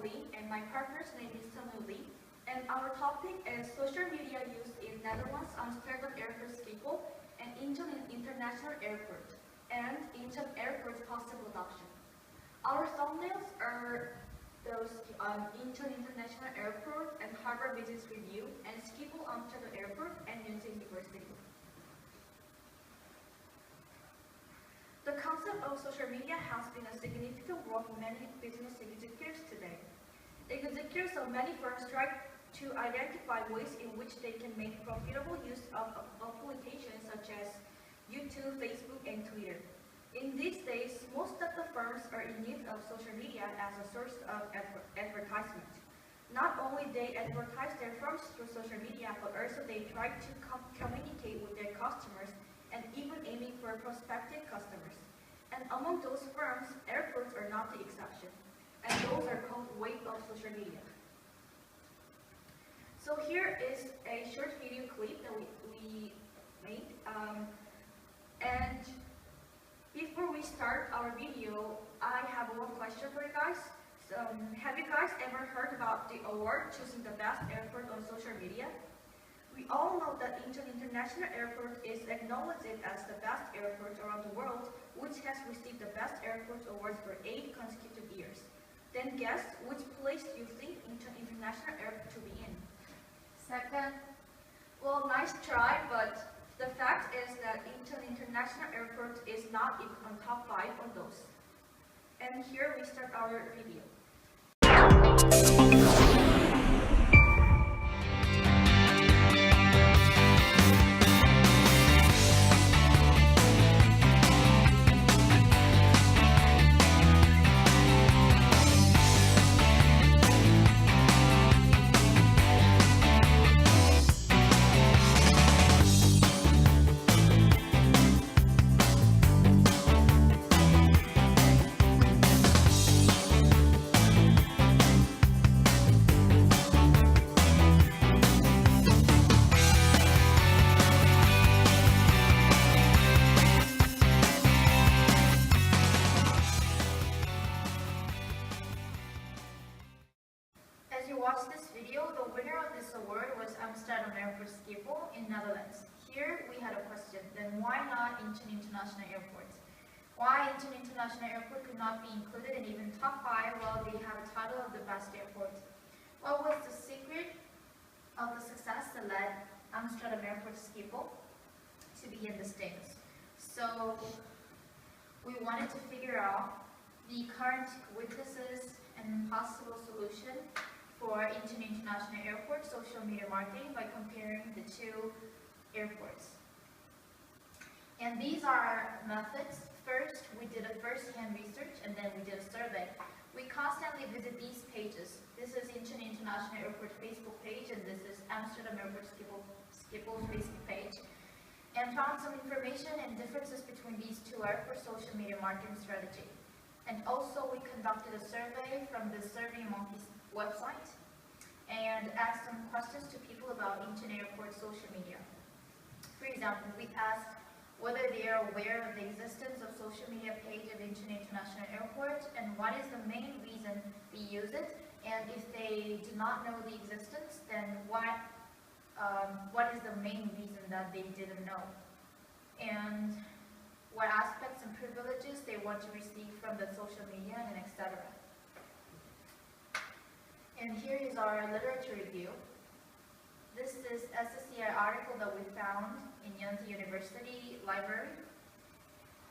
Lee, and my partner's name is Tamu Lee. And our topic is social media used in Netherlands Amsterdam Airport Schiphol and Incheon International Airport, and Incheon Airport's possible adoption. Our thumbnails are those Incheon International Airport and Harbor Business Review and Schiphol Amsterdam Airport and Yonsei University. The concept of social media has been a significant role for many business executives today. Executives of many firms try to identify ways in which they can make profitable use of applications such as YouTube, Facebook, and Twitter. In these days, most of the firms are in need of social media as a source of advertisement. Not only they advertise their firms through social media, but also they try to communicate with their customers and even aiming for prospective customers. And among those firms, airports are not the exception. And those are called weight of social media. So here is a short video clip that we made. And before we start our video, I have one question for you guys. So, have you guys ever heard about the award choosing the best airport on social media? We all know that Incheon International Airport is acknowledged as the best airport around the world, which has received the Best Airport Award for 8 consecutive years. Then guess which place do you think Incheon International Airport to be in? Second. Well, nice try, but the fact is that Incheon International Airport is not on top 5 on those. And here we start our video. As you watch this video, the winner of this award was Amsterdam Airport Schiphol in Netherlands. Here we had a question, then why not Incheon International Airport? Why Incheon International Airport could not be included in even top 5 while they have a title of the best airport? What was the secret of the success that led Amsterdam Airport Schiphol to be in this status? So we wanted to figure out the current weaknesses and possible solution for Incheon International Airport social media marketing by comparing the two airports. And these are our methods. First, we did a first-hand research, and then we did a survey. We constantly visit these pages. This is Incheon International Airport Facebook page, and this is Amsterdam Airport Schiphol's Facebook page, and found some information and differences between these two airports' social media marketing strategy. And also, we conducted a survey from the SurveyMonkey's website and asked some questions to people about Incheon Airport social media. For example, we asked whether they are aware of the existence of social media page of Incheon International Airport and what is the main reason we use it, and if they do not know the existence, then what is the main reason that they didn't know, and what aspects and privileges they want to receive from the social media, and etc. And here is our literature review. This is SSCI article that we found in Yonsei University Library.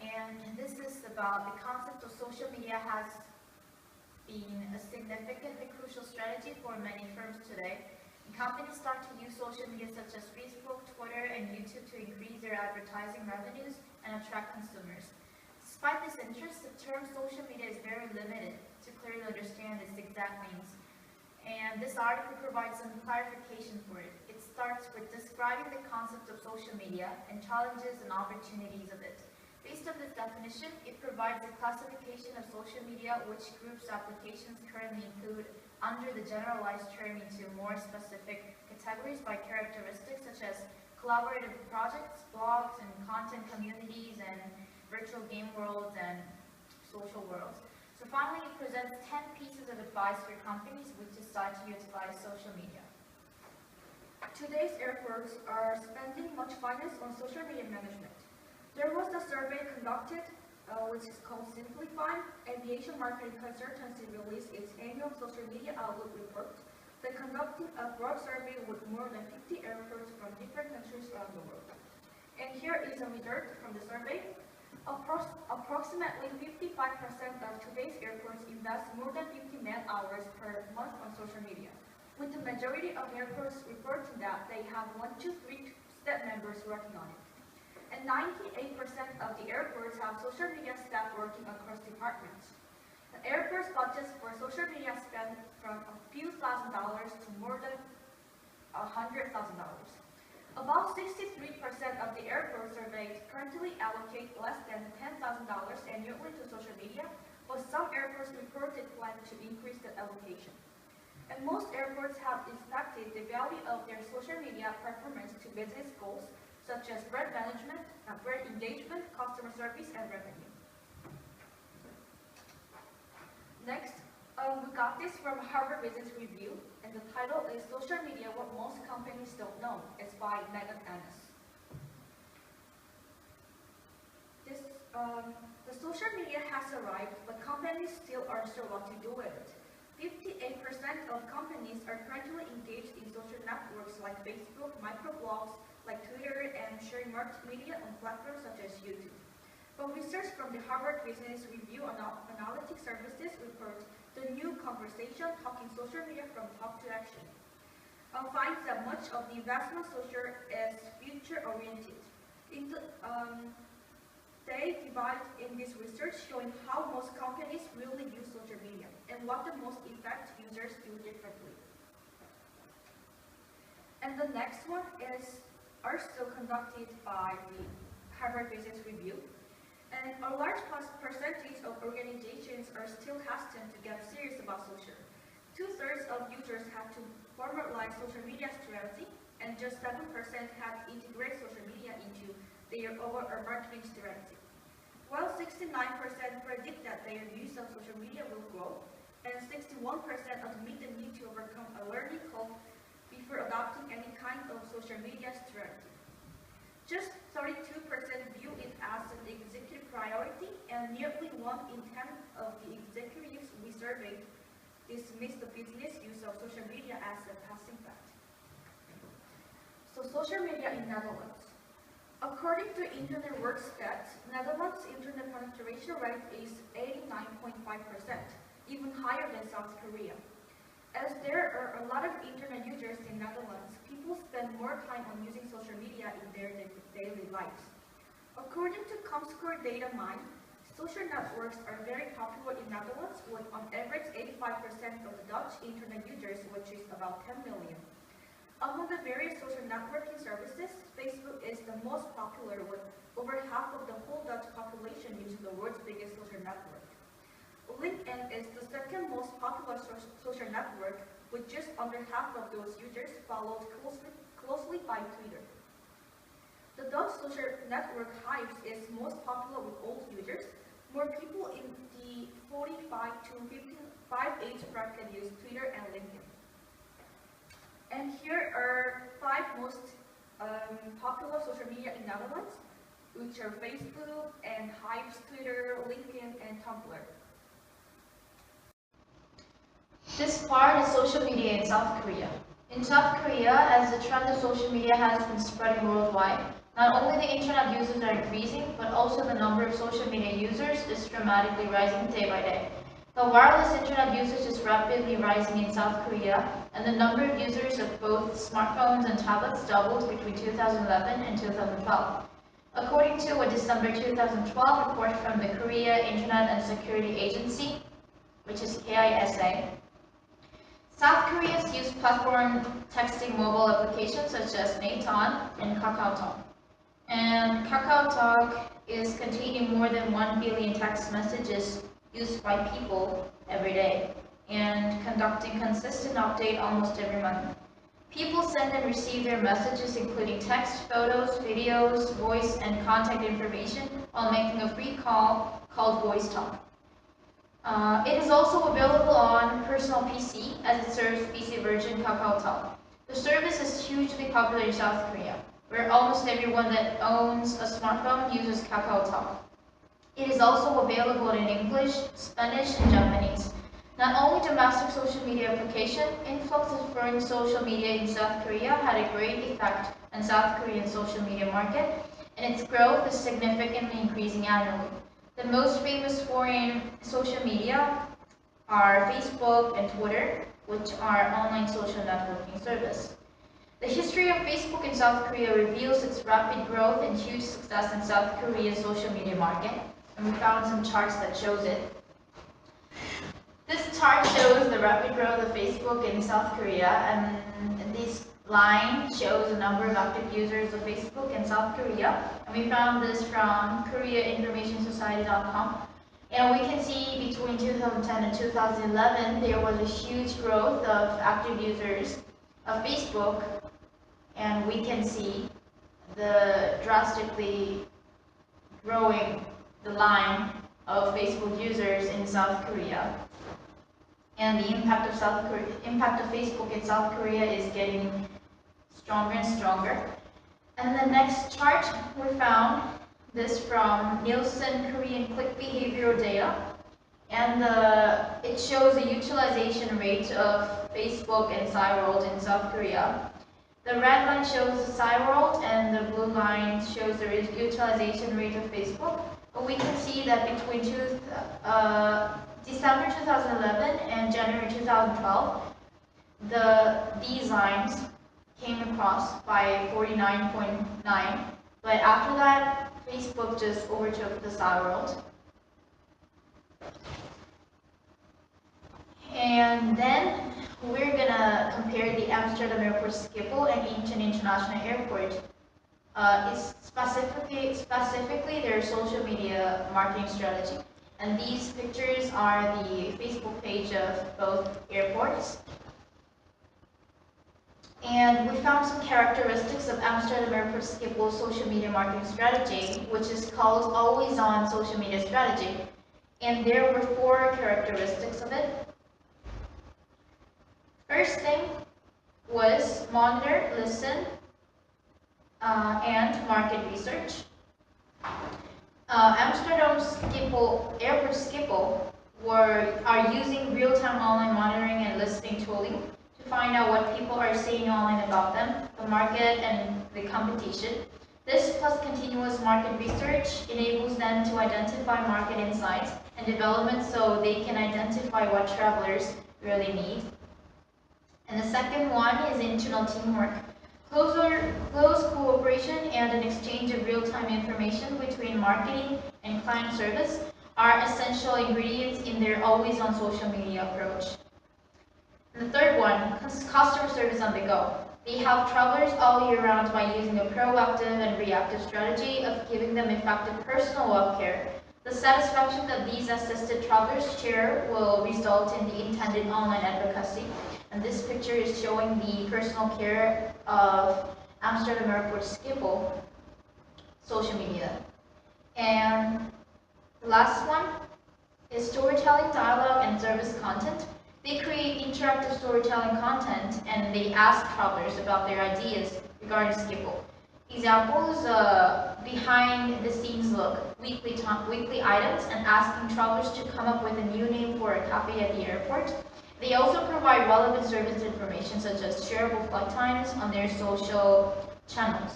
And this is about the concept of social media has been a significant and crucial strategy for many firms today. And companies start to use social media such as Facebook, Twitter, and YouTube to increase their advertising revenues and attract consumers. Despite this interest, the term social media is very limited to clearly understand its exact meanings. And this article provides some clarification for it. It starts with describing the concept of social media and challenges and opportunities of it. Based on this definition, it provides a classification of social media which groups applications currently include under the generalized term into more specific categories by characteristics such as collaborative projects, blogs, and content communities, and virtual game worlds and social worlds. So finally, it presents 10 pieces of advice for companies which decide to utilize social media. Today's airports are spending much finance on social media management. There was a survey conducted, which is called Simplify. Aviation marketing consultancy released its annual social media outlook report. They conducted a broad survey with more than 50 airports from different countries around the world. And here is a result from the survey. Approximately 55% of today's airports invest more than 50 man-hours per month on social media, with the majority of airports reporting that they have 1 to 3 staff members working on it. And 98% of the airports have social media staff working across departments. The airport's budgets for social media spend from a few $1,000s to more than $100,000. About 63% of the airports surveyed currently allocate less than $10,000 annually to social media, but some airports reported plan to increase the allocation. And most airports have expected the value of their social media performance to business goals, such as brand management, brand engagement, customer service, and revenue. Next, we got this from Harvard Business Review, and the title is Social Media, What Most Companies Don't Know. It's by Megan Annis. The social media has arrived, but companies still aren't sure what to do with it. 58% of companies are currently engaged in social networks like Facebook, microblogs like Twitter, and sharing multimedia on platforms such as YouTube. But research from the Harvard Business Review Analytics Services report the new conversation, talking social media from talk to action, finds that much of the investment social is future-oriented. They divide in this research showing how most companies really use social media and what the most effective users do differently. And the next one is also conducted by the Harvard Business Review. And a large percentage of organizations are still hesitant to get serious about social. 2/3 of users have to formalize social media strategy, and just 7% have integrated social media into their overall marketing strategy. While 69% predict that their use of social media will grow, and 61% admit the need to overcome a learning curve before adopting any kind of social media strategy. Just 32% view it as an executive priority, and nearly 1 in 10 of the executives we surveyed dismiss the business use of social media as a passing fact. So social media in Netherlands. According to Internet Work Stats, Netherlands' internet penetration rate is 89.5%, even higher than South Korea. As there are a lot of internet users in Netherlands, people spend more time on using social media in their daily lives. According to Comscore data mine, social networks are very popular in Netherlands, with on average 85% of the Dutch internet users, which is about 10 million. Among the various social networking services, Facebook is the most popular, with over half of the whole Dutch population using the world's biggest social network. LinkedIn is the second most popular social network, with just under half of those users, followed closely by Twitter. The Dutch social network Hives is most popular with old users. More people in the 45 to 55 age bracket use Twitter and LinkedIn. And here are 5 most popular social media in Netherlands, which are Facebook and Hives, Twitter, LinkedIn, and Tumblr. This part is social media in South Korea. In South Korea, as the trend of social media has been spreading worldwide, not only the internet users are increasing, but also the number of social media users is dramatically rising day by day. The wireless internet usage is rapidly rising in South Korea, and the number of users of both smartphones and tablets doubled between 2011 and 2012. According to a December 2012 report from the Korea Internet and Security Agency, which is KISA, South Koreans use platform texting mobile applications such as Naton and KakaoTalk. And KakaoTalk is containing more than 1 billion text messages used by people every day and conducting consistent update almost every month. People send and receive their messages including text, photos, videos, voice, and contact information while making a free call called Voice Talk. It is also available on personal PC as it serves PC version KakaoTalk. The service is hugely popular in South Korea, where almost everyone that owns a smartphone uses KakaoTalk. It is also available in English, Spanish, and Japanese. Not only domestic social media application, influx of foreign social media in South Korea had a great effect on South Korean social media market, and its growth is significantly increasing annually. The most famous foreign social media are Facebook and Twitter, which are online social networking service. The history of Facebook in South Korea reveals its rapid growth and huge success in South Korea's social media market, and we found some charts that shows it. This chart shows the rapid growth of Facebook in South Korea, and this line shows the number of active users of Facebook in South Korea, and we found this from KoreaInformationSociety.com. And we can see between 2010 and 2011, there was a huge growth of active users of Facebook, and we can see the drastically growing the line of Facebook users in South Korea. And the impact of Facebook in South Korea is getting stronger and stronger. And the next chart we found this from Nielsen Korean Click Behavioral Data, and it shows the utilization rate of Facebook and Cyworld in South Korea. The red line shows the Cyworld, and the blue line shows the utilization rate of Facebook. But we can see that between December 2011 and January 2012, these lines came across by 49.9, but after that, Facebook just overtook the Cyworld. And then we're gonna compare the Amsterdam Airport Schiphol and Incheon International Airport. It's specifically their social media marketing strategy. And these pictures are the Facebook page of both airports. And we found some characteristics of Amsterdam Airport Schiphol's social media marketing strategy, which is called Always On Social Media Strategy. And there were 4 characteristics of it. First thing was monitor, listen, and market research. Amsterdam Airport Schiphol are using real-time online monitoring and listening tooling to find out what people are saying online about them, the market, and the competition. This plus continuous market research enables them to identify market insights and development so they can identify what travelers really need. And the second one is internal teamwork. Close cooperation and an exchange of real-time information between marketing and client service are essential ingredients in their always-on social media approach. And the third one, customer service on the go. They help travelers all year round by using a proactive and reactive strategy of giving them effective personal welfare. The satisfaction that these assisted travelers share will result in the intended online advocacy. And this picture is showing the personal care of Amsterdam Airport Schiphol social media. And the last one is storytelling, dialogue, and service content. They create interactive storytelling content and they ask travelers about their ideas regarding Schiphol. Examples, behind the scenes look, weekly items, and asking travelers to come up with a new name for a cafe at the airport. They also provide relevant service information such as shareable flight times on their social channels.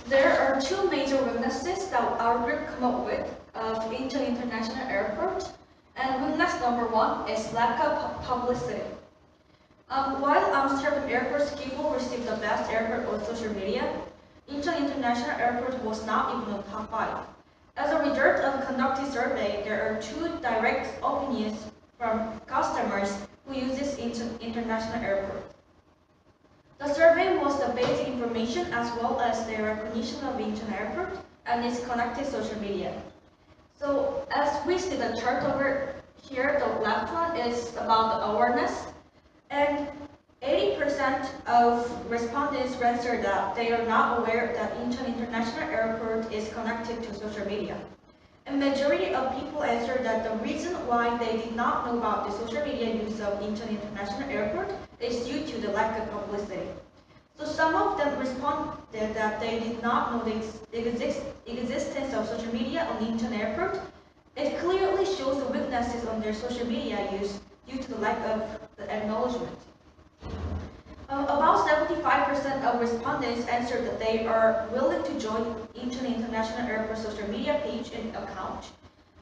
There are 2 major weaknesses that our group come up with of Incheon International Airport. And weakness number 1 is lack of publicity. While Amsterdam Airport Schiphol received the best airport on social media, Incheon International Airport was not even on top 5. As a result of conducting survey, there are 2 direct opinions from customers who use this international airport. The survey was the basic information as well as their recognition of Incheon Airport and its connected social media. So as we see the chart over here, the left one is about the awareness, and 80% of respondents answered that they are not aware that Incheon International Airport is connected to social media. And majority of of people answered that the reason why they did not know about the social media use of Incheon International Airport is due to the lack of publicity. So some of them responded that they did not know the existence of social media on Incheon Airport. It clearly shows the weaknesses on their social media use due to the lack of the acknowledgement. About 75% of respondents answered that they are willing to join Incheon International Airport social media page and account.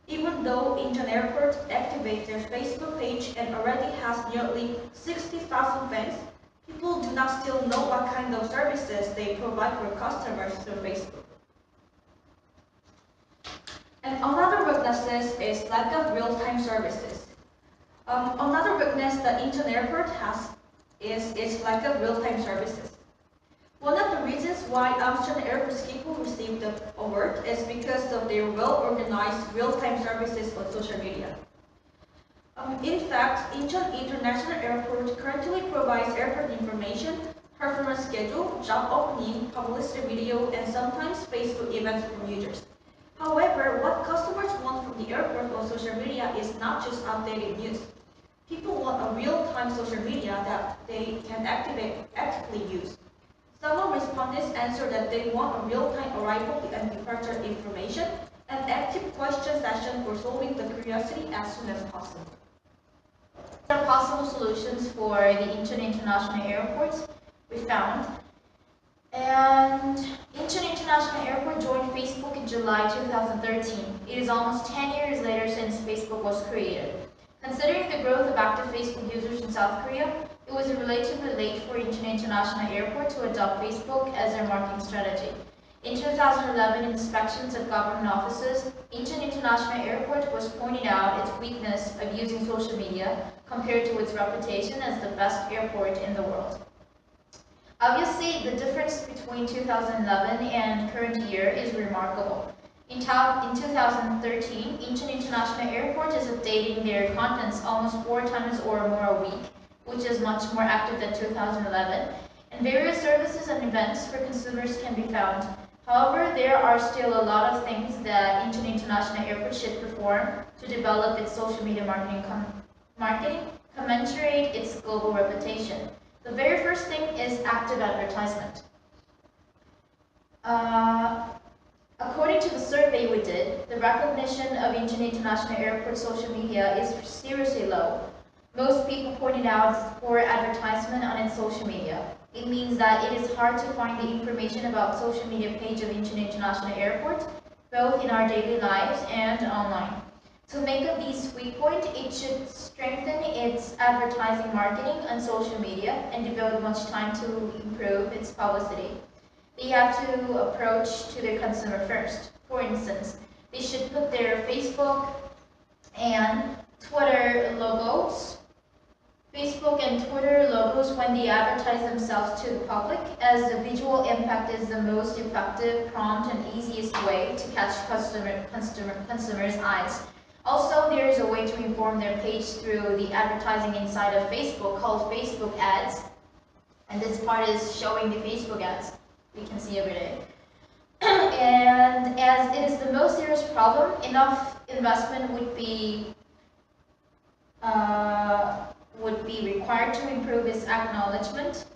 Even though Incheon Airport activates their Facebook page and already has nearly 60,000 fans, people do not still know what kind of services they provide for customers through Facebook. And another weakness is lack of real-time services. Another weakness that Incheon Airport has is its lack of real-time services. One of the reasons why Amsterdam Airport Schiphol received the award is because of their well-organized real-time services on social media. In fact, Incheon International Airport currently provides airport information, performance schedule, job opening, publicity video, and sometimes Facebook events from users. However, what customers want from the airport on social media is not just updated news. People want a real-time social media that they can actively use. Some of respondents answered that they want a real-time arrival and departure information and active question session for solving the curiosity as soon as possible. There are possible solutions for the Incheon International Airport we found. And Incheon International Airport joined Facebook in July 2013. It is almost 10 years later since Facebook was created. Considering the growth of active Facebook users in South Korea, it was relatively late for Incheon International Airport to adopt Facebook as their marketing strategy. In 2011 inspections of government offices, Incheon International Airport was pointing out its weakness of using social media compared to its reputation as the best airport in the world. Obviously, the difference between 2011 and current year is remarkable. In 2013, Incheon International Airport is updating their contents almost 4 times or more a week, which is much more active than 2011, and various services and events for consumers can be found. However, there are still a lot of things that Incheon International Airport should perform to develop its social media marketing commensurate its global reputation. The very first thing is active advertisement. According to the survey we did, the recognition of Incheon International Airport social media is seriously low. Most people pointed out its poor advertisement on its social media. It means that it is hard to find the information about social media page of Incheon International Airport, both in our daily lives and online. To make up these weak points, it should strengthen its advertising marketing on social media and devote much time to improve its publicity. They have to approach to their consumer first. For instance, they should put their Facebook and Twitter logos when they advertise themselves to the public, as the visual impact is the most effective, prompt, and easiest way to catch consumers' eyes. Also, there is a way to inform their page through the advertising inside of Facebook called Facebook ads. And this part is showing the Facebook ads we can see every day. And as it is the most serious problem, enough investment would be required to improve its acknowledgement.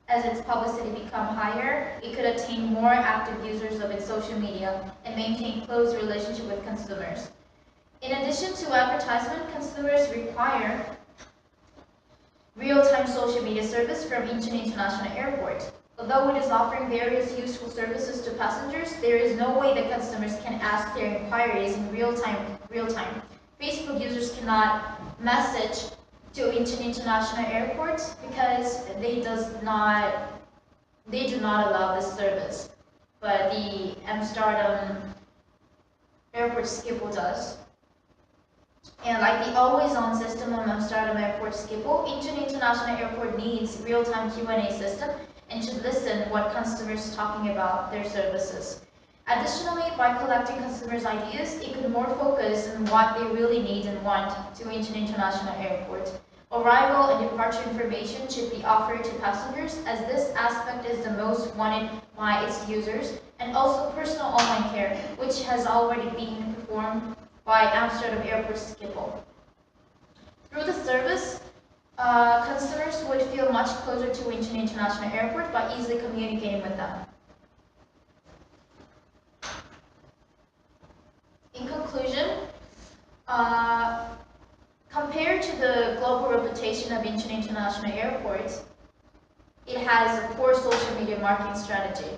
As its publicity become higher, it could attain more active users of its social media and maintain close relationship with consumers. In addition to advertisement, consumers require real-time social media service from Incheon International Airport. Although it is offering various useful services to passengers, there is no way that customers can ask their inquiries in real time. Facebook users cannot message to Incheon International Airport because they do not allow this service. But the Amsterdam Airport Schiphol does. And like the always-on system on Amsterdam Airport Schiphol, Incheon International Airport needs real-time Q&A system and should listen what customers talking about their services. Additionally, by collecting customers' ideas, it could more focus on what they really need and want to Incheon International Airport. Arrival and departure information should be offered to passengers, as this aspect is the most wanted by its users, and also personal online care, which has already been performed by Amsterdam Airport Schiphol. Through the service, customers would feel much closer to Incheon International Airport by easily communicating with them. In conclusion, compared to the global reputation of Incheon International Airport, it has a poor social media marketing strategy.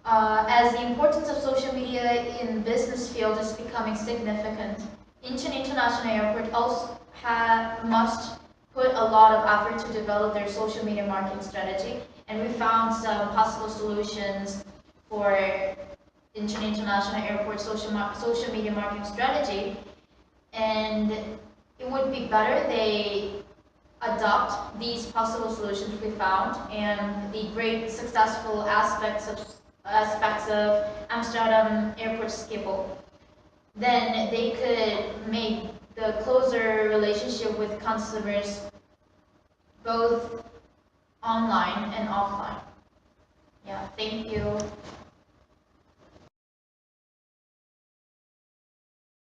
As the importance of social media in the business field is becoming significant, Incheon International Airport also must put a lot of effort to develop their social media marketing strategy, and we found some possible solutions for Incheon International Airport social media marketing strategy, and it would be better they adopt these possible solutions we found and the great successful aspects of Amsterdam Airport Schiphol. Then they could make the closer relationship with customers both online and offline. Yeah, thank you.